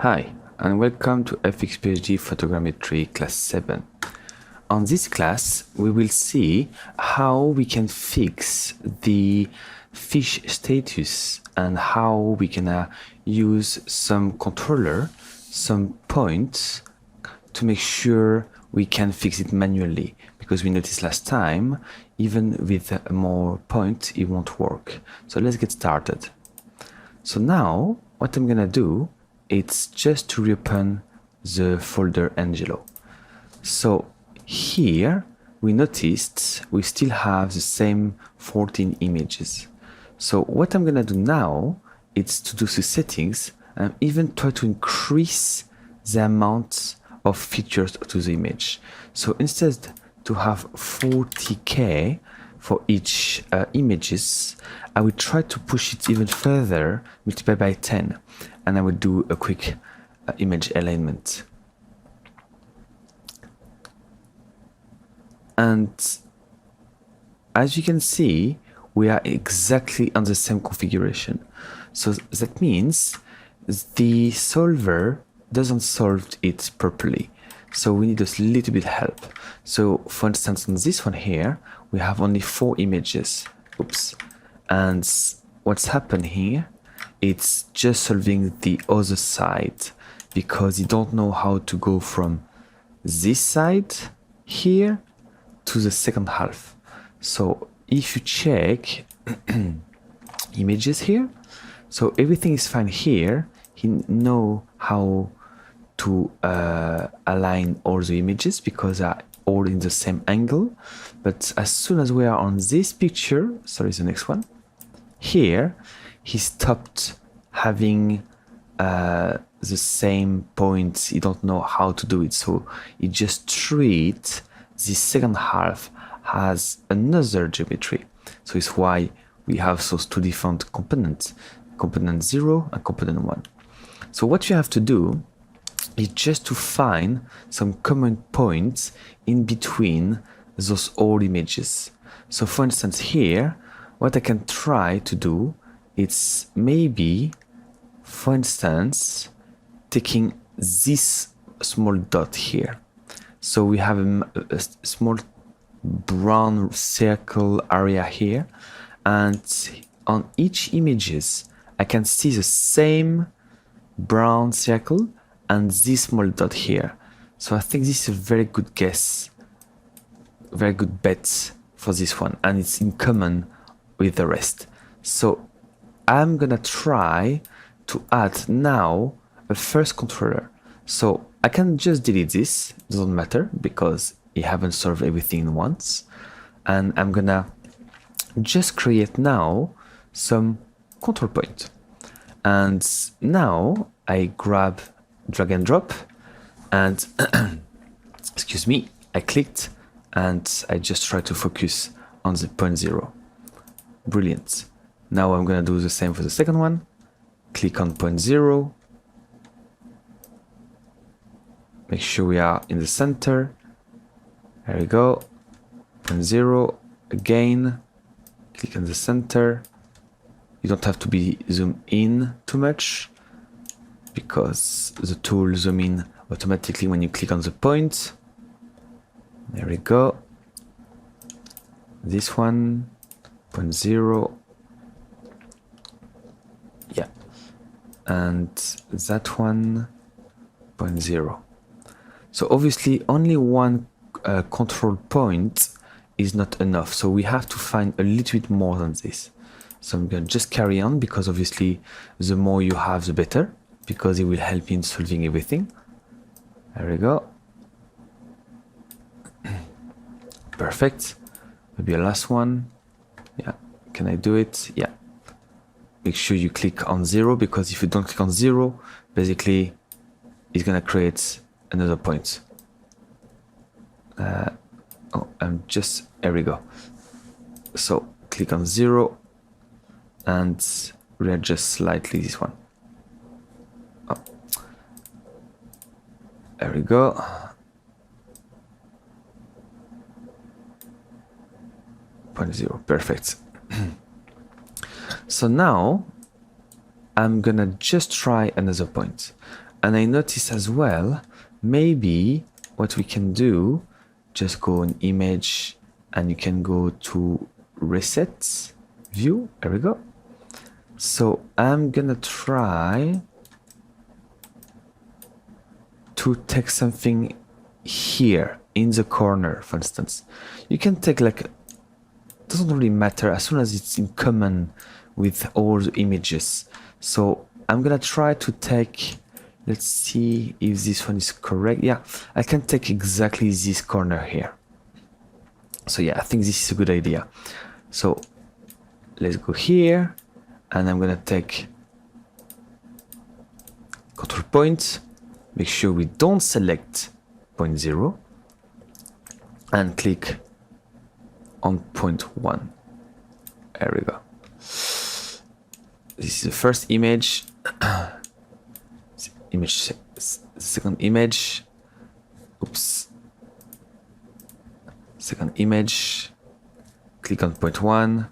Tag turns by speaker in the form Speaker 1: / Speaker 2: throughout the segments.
Speaker 1: Hi, and welcome to FXPhD Photogrammetry Class 7. On this class, we will see how we can fix the fish status and how we can use some controller, some points to make sure we can fix it manually, because we noticed last time, even with more points, it won't work. So let's get started. So now, what I'm gonna do, it's just to reopen the folder Angelo. So here we noticed we still have the same 14 images. So what I'm gonna do now is to do the settings and even try to increase the amount of features to the image. So instead to have 40K for each images, I will try to push it even further, multiply by 10, and I will do a quick image alignment. And as you can see, we are exactly on the same configuration. So that means the solver doesn't solve it properly. So we need a little bit help. So for instance, on this one here, we have only 4 images. Oops. And what's happened here, it's just solving the other side because you don't know how to go from this side here to the second half. So if you check images here, so everything is fine here. You know how to align all the images because they are all in the same angle. But as soon as we are on this picture, sorry, the next one, here, he stopped having the same points. You don't know how to do it. So you just treat the second half as another geometry. So it's why we have those two different components, component 0 and component 1. So what you have to do is just to find some common points in between those old images. So for instance here, what I can try to do is maybe, for instance, taking this small dot here. So we have a small brown circle area here, and on each images I can see the same brown circle and this small dot here. So I think this is a very good guess, very good bet for this one, and it's in common with the rest. So I'm gonna try to add now a first controller. So I can just delete this, doesn't matter because I haven't solved everything once. And I'm gonna just create now some control point. And now I grab drag and drop and excuse me, I clicked and I just try to focus on the point 0. Brilliant. Now I'm gonna do the same for the second one. Click on point 0. Make sure we are in the center. There we go. Point 0 again. Click on the center. You don't have to be zoomed in too much because the tool zoom in automatically when you click on the point. There we go. This one, point 0. Yeah. And that one, point 0. So obviously only one control point is not enough. So we have to find a little bit more than this. So I'm going to just carry on because obviously the more you have, the better, because it will help in solving everything. There we go. Perfect. Maybe a last one. Yeah. Can I do it? Yeah. Make sure you click on 0 because if you don't click on 0, basically it's going to create another point. Oh, there we go. So click on 0 and readjust slightly this one. Oh. There we go. Point 0, perfect. So now I'm gonna just try another point. And I notice as well, maybe what we can do, just go on image and you can go to reset view. There we go. So I'm gonna try to take something here in the corner, for instance. You can take like, doesn't really matter as soon as it's in common with all the images. So I'm gonna try to take, let's see if this one is correct. Yeah, I can take exactly this corner here. So yeah, I think this is a good idea. So let's go here and I'm gonna take control point, make sure we don't select point 0 and click on point 1. There we go. This is the first image. Second image. Oops. Second image. Click on point 1.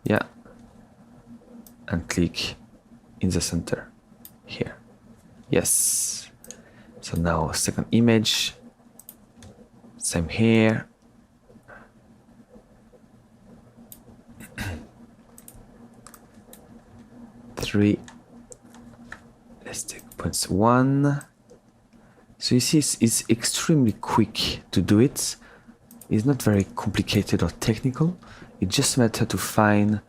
Speaker 1: Yeah. And click in the center here. Yes. So now second image. Same here. Three. Let's take points 1. So you see it's extremely quick to do it. It's not very complicated or technical. It just matters to find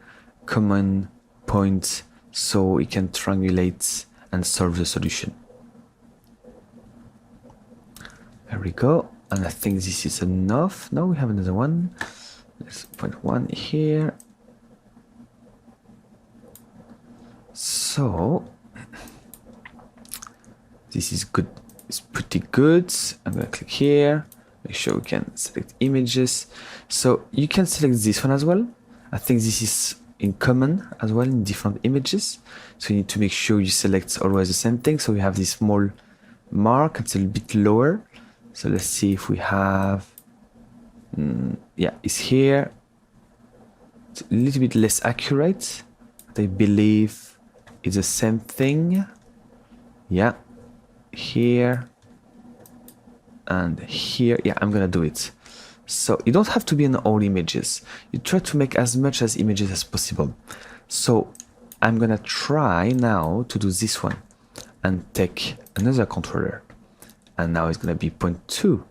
Speaker 1: common points so we can triangulate and solve the solution. There we go. And I think this is enough. No, we have another one. Let's point 1 here. So this is good. It's pretty good. I'm gonna click here. Make sure we can select images. So you can select this one as well. I think this is in common as well in different images. So you need to make sure you select always the same thing. So we have this small mark. It's a little bit lower. So let's see if we have. Yeah, it's here. It's a little bit less accurate. But I believe it's the same thing. Yeah, here and here. Yeah, I'm gonna do it. So you don't have to be in all images. You try to make as much as images as possible. So I'm gonna try now to do this one and take another controller. And now it's gonna be point 2.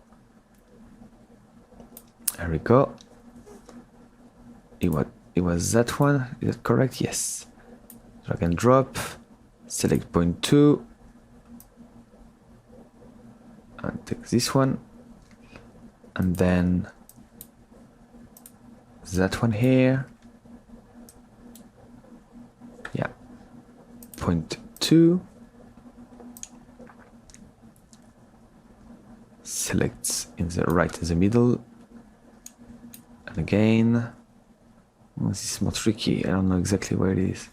Speaker 1: There we go. It was that one. Is that correct? Yes. Drag and drop. Select point 2. And take this one. And then that one here. Yeah. Point 2. Select in the right in the middle. And again. Oh, this is more tricky. I don't know exactly where it is.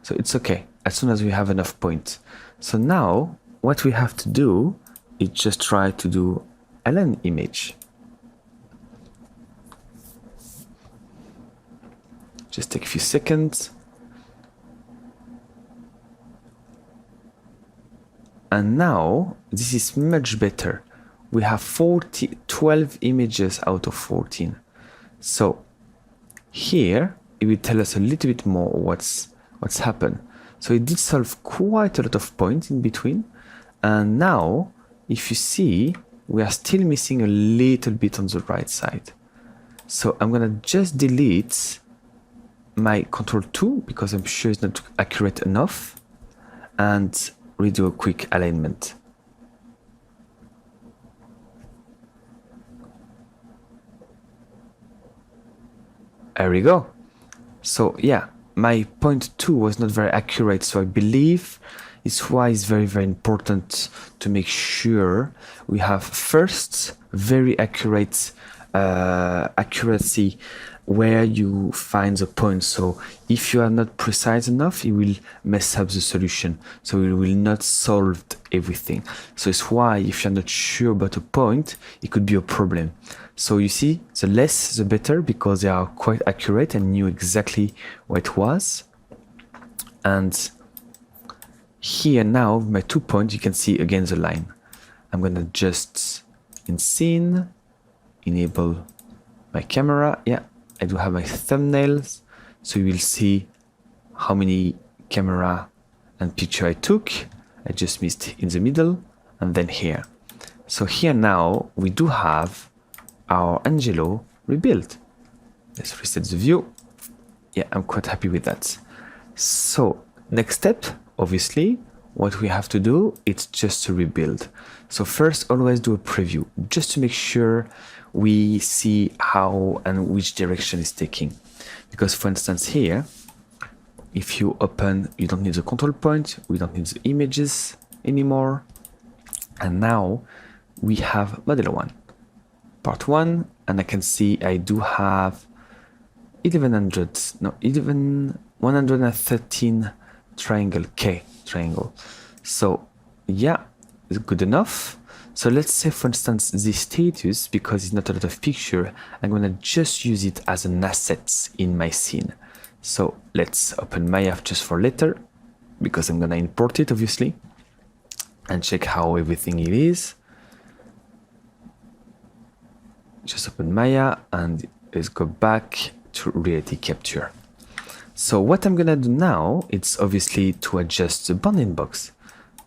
Speaker 1: So it's okay, as soon as we have enough points. So now, what we have to do is just try to do ln image. Just take a few seconds. And now, this is much better. We have 12 images out of 14. So here, it will tell us a little bit more what's happened. So it did solve quite a lot of points in between. And now, if you see, we are still missing a little bit on the right side. So I'm gonna just delete my control 2 because I'm sure it's not accurate enough and redo a quick alignment. There we go. So yeah, my point 2 was not very accurate, so I believe it's why it's very, very important to make sure we have first very accurate accuracy where you find the point. So if you are not precise enough, it will mess up the solution. So it will not solve everything. So it's why if you're not sure about a point, it could be a problem. So you see, the less the better, because they are quite accurate and knew exactly what it was. And Here now, with my 2 points, you can see again the line. I'm gonna just in scene, enable my camera. Yeah, I do have my thumbnails, so you will see how many camera and picture I took. I just missed in the middle and then here. So here now we do have our Angelo rebuilt. Let's reset the view. Yeah, I'm quite happy with that. So next step, obviously, what we have to do, it's just to rebuild. So first, always do a preview, just to make sure we see how and which direction it's taking. Because for instance here, if you open, you don't need the control point, we don't need the images anymore. And now we have model 1, part 1, and I can see I do have 113 triangle, K triangle. So yeah, it's good enough. So let's say for instance this status, because it's not a lot of picture, I'm gonna just use it as an asset in my scene. So let's open Maya just for later, because I'm gonna import it obviously, and check how everything it is. Just open Maya and let's go back to reality capture. So what I'm gonna do now, it's obviously to adjust the bounding box.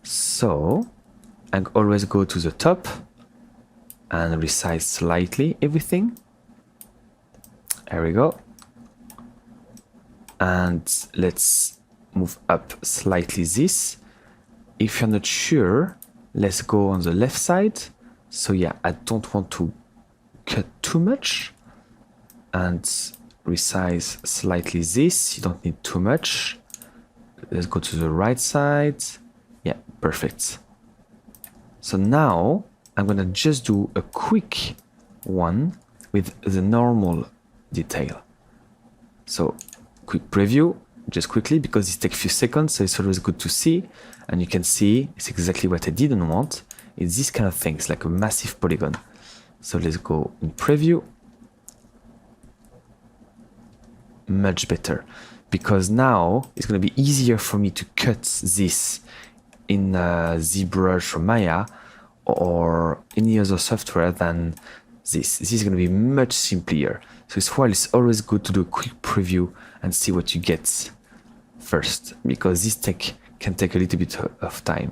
Speaker 1: So I always go to the top and resize slightly everything. There we go. And let's move up slightly this. If you're not sure, let's go on the left side. So yeah, I don't want to cut too much. And resize slightly this. You don't need too much. Let's go to the right side. Yeah, perfect. So now I'm gonna just do a quick one with the normal detail. So quick preview, just quickly, because it takes a few seconds, so it's always good to see. And you can see it's exactly what I didn't want. It's this kind of things, like a massive polygon. So let's go in preview. Much better, because now it's going to be easier for me to cut this in ZBrush or Maya or any other software than this. This is going to be much simpler. So it's why it's always good to do a quick preview and see what you get first, because this can take a little bit of time.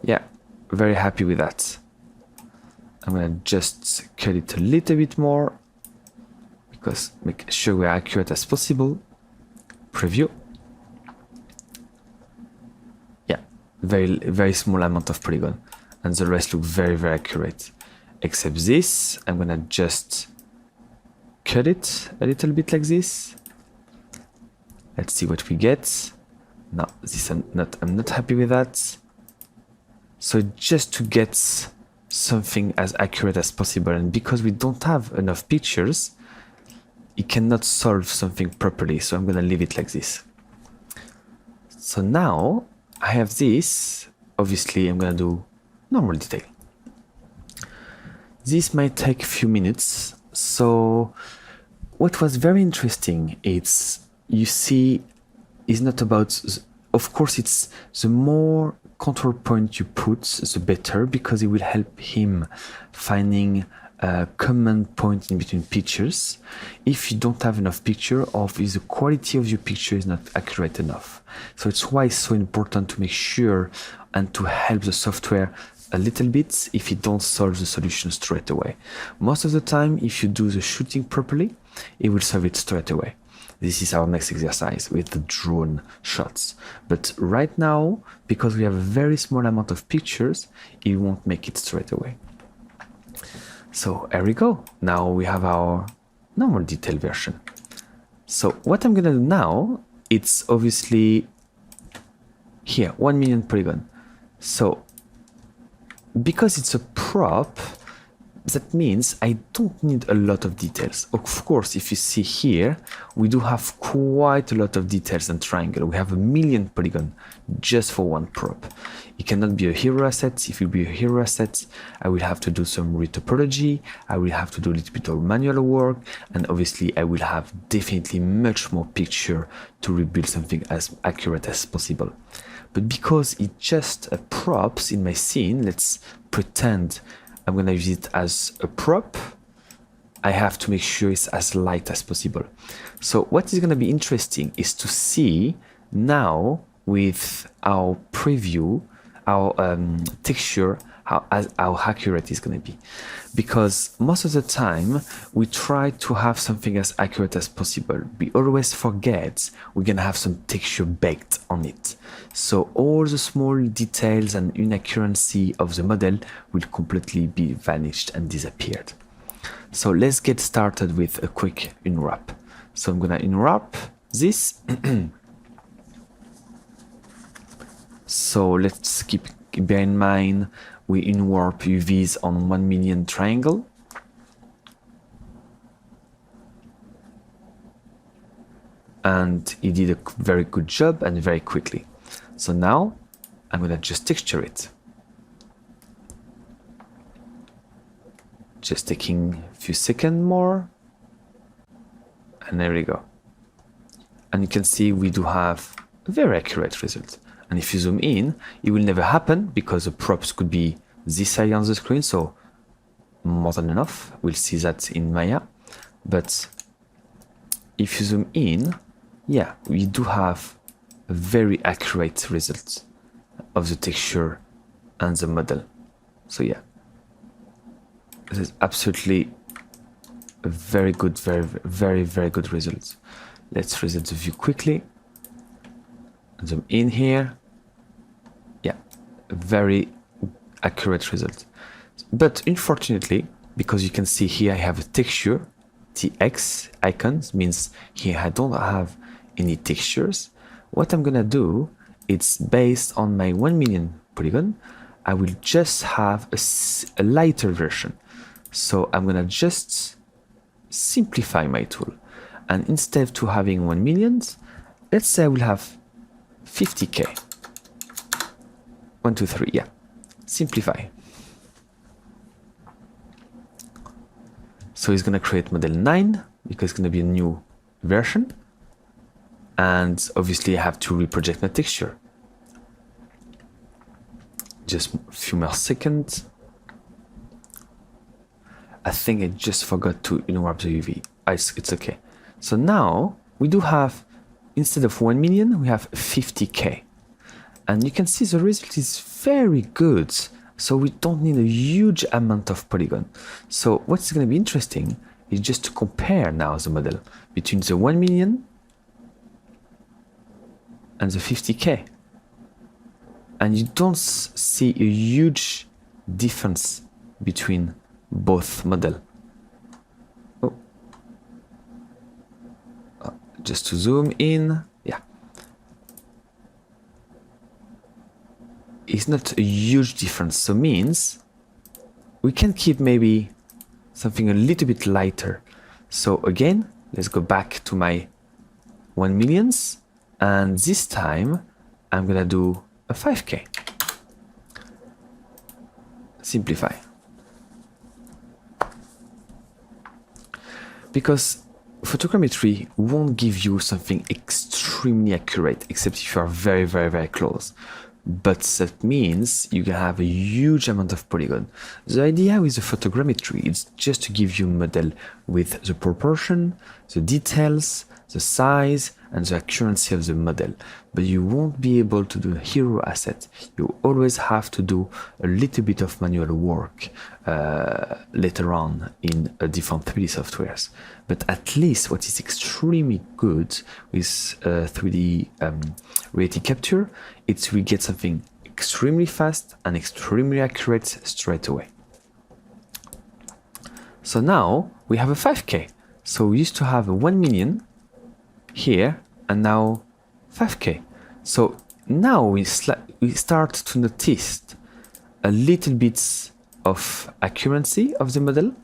Speaker 1: Yeah, very happy with that. I'm going to just cut it a little bit more, because make sure we're accurate as possible. Preview. Yeah, very small amount of polygon, and the rest look very accurate. Except this, I'm gonna just cut it a little bit like this. Let's see what we get. No, this I'm not happy with that. So just to get something as accurate as possible, and because we don't have enough pictures, it cannot solve something properly, so I'm gonna leave it like this. So now I have this. Obviously I'm gonna do normal detail. This might take a few minutes. So what was very interesting, it's, you see, is not about, of course it's the more control point you put, the better, because it will help him finding a common point in between pictures. If you don't have enough picture, or if the quality of your picture is not accurate enough. So it's why it's so important to make sure and to help the software a little bit if you don't solve the solution straight away. Most of the time, if you do the shooting properly, it will solve it straight away. This is our next exercise with the drone shots. But right now, because we have a very small amount of pictures, it won't make it straight away. So here we go. Now we have our normal detail version. So what I'm gonna do now, it's obviously here, 1 million polygon. So because it's a prop, that means I don't need a lot of details. Of course, if you see here, we do have quite a lot of details and triangle. We have 1 million polygon just for one prop. It cannot be a hero asset. If it will be a hero asset, I will have to do some retopology. I will have to do a little bit of manual work. And obviously I will have definitely much more picture to rebuild something as accurate as possible. but because it's just a props in my scene, let's pretend I'm gonna use it as a prop, I have to make sure it's as light as possible. So what is gonna be interesting is to see now with our preview, our texture, how accurate it's going to be, because most of the time we try to have something as accurate as possible. We always forget we're going to have some texture baked on it, so all the small details and inaccuracy of the model will completely be vanished and disappeared. So let's get started with a quick unwrap. So I'm going to unwrap this. So let's bear in mind we unwarp UVs on 1 million triangle. And he did a very good job and very quickly. So now I'm gonna just texture it. Just taking a few seconds more. And there we go. And you can see we do have a very accurate result. And if you zoom in, it will never happen because the props could be this high on the screen, so more than enough. We'll see that in Maya. But if you zoom in, yeah, we do have a very accurate result of the texture and the model. So yeah, this is absolutely a very good, very good result. Let's reset the view quickly. Zoom in here. Yeah, a very accurate result. But unfortunately, because you can see here I have a texture, TX icons, means here I don't have any textures. What I'm gonna do, it's based on my 1 million polygon, I will just have a lighter version. So I'm gonna just simplify my tool. And instead of having 1 million, let's say I will have 50k. 1, 2, 3, yeah. Simplify. So it's gonna create model 9 because it's gonna be a new version. And obviously I have to reproject my texture. Just a few more seconds. I think I just forgot to unwrap the UV. It's okay. So now we do have, instead of 1 million, we have 50k. And you can see the result is very good. So we don't need a huge amount of polygon. So what's going to be interesting is just to compare now the model between the 1 million and the 50k. And you don't see a huge difference between both model. Just to zoom in, yeah. It's not a huge difference, so means we can keep maybe something a little bit lighter. So again, let's go back to my 1 millions, and this time I'm gonna do a 5k. Simplify. Because photogrammetry won't give you something extremely accurate, except if you are very close. But that means you can have a huge amount of polygon. The idea with the photogrammetry is just to give you a model with the proportion, the details, the size, and the accuracy of the model. But you won't be able to do a hero asset. You always have to do a little bit of manual work later on in different 3D softwares. But at least what is extremely good with 3D reality capture, it's we get something extremely fast and extremely accurate straight away. So now we have a 5k. So we used to have a 1 million here, and now 5k. So now we start to notice a little bit of accuracy of the model,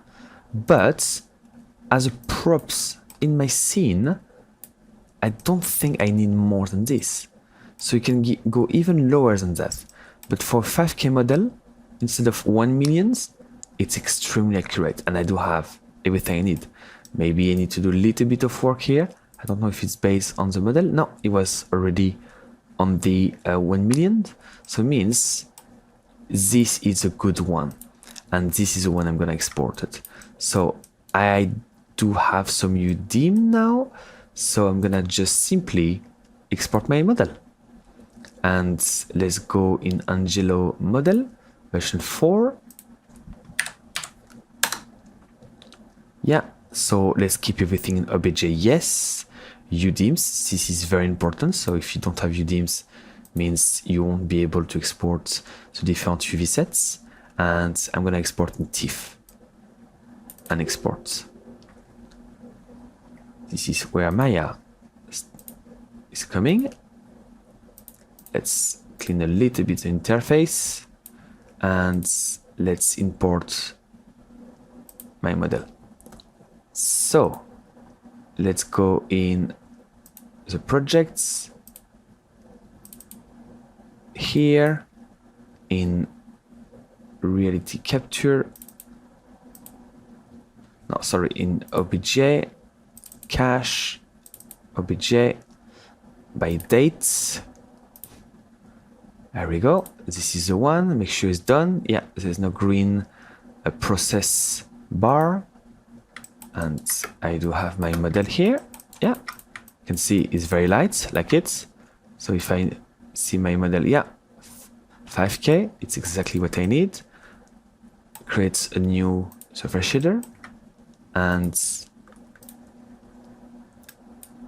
Speaker 1: but as a props in my scene, I don't think I need more than this. So you can go even lower than that. But for 5k model, instead of 1 million, it's extremely accurate, and I do have everything I need. Maybe I need to do a little bit of work here. I don't know if it's based on the model. No, it was already on the 1 million. So it means this is a good one. And this is the one I'm gonna export it. So I do have some UDIM now. So I'm gonna just simply export my model. And let's go in Angelo model version 4. Yeah, so let's keep everything in OBJ. Yes, UDIMs, this is very important. So if you don't have UDIMs, means you won't be able to export the different UV sets. And I'm gonna export in TIFF and export. This is where Maya is coming. Let's clean a little bit the interface and let's import my model. So let's go in the projects here in reality capture. No, sorry, in OBJ, cache, OBJ, by dates. There we go. This is the one. Make sure it's done. Yeah, there's no green process bar. And I do have my model here. Yeah, you can see it's very light, like it. So if I see my model, yeah, 5K, it's exactly what I need. Create a new surface shader and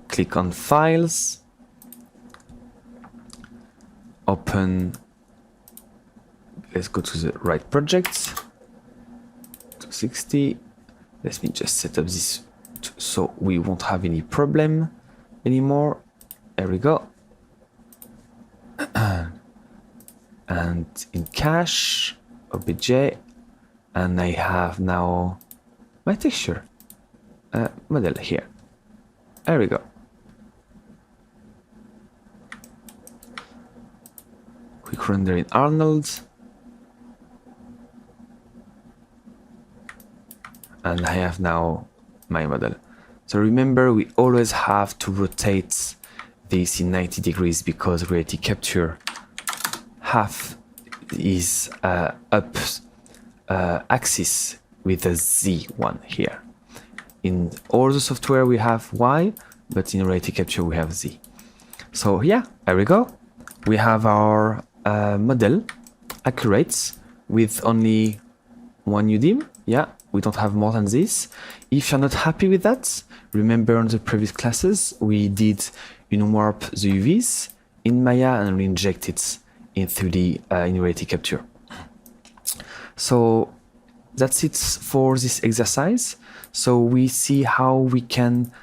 Speaker 1: click on files, open, let's go to the right project, 260. Let me just set up this so we won't have any problem anymore. There we go. And in cache, OBJ, and I have now my texture model here. There we go. Quick render in Arnold. And I have now my model. So remember, we always have to rotate this in 90 degrees because reality capture half is up axis with a Z one here. In all the software we have Y, but in reality capture we have Z. So yeah, there we go. We have our model accurate with only one UDIM. Yeah, we don't have more than this. If you're not happy with that, remember on the previous classes we did warp the UVs in Maya and re-inject it in 3D in reality capture. So that's it for this exercise. So we see how we can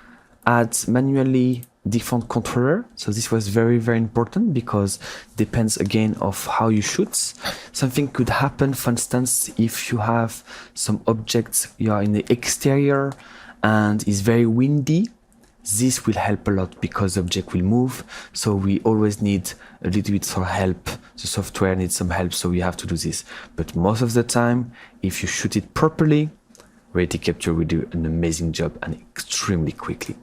Speaker 1: add manually different controller. So this was very, very important because depends again of how you shoot. Something could happen, for instance, if you have some objects, you are in the exterior and it's very windy. This will help a lot because the object will move. So we always need a little bit of help. The software needs some help, so we have to do this. But most of the time, if you shoot it properly, reality capture will do an amazing job and extremely quickly.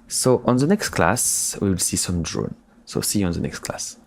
Speaker 1: So on the next class, we will see some drone. So see you on the next class.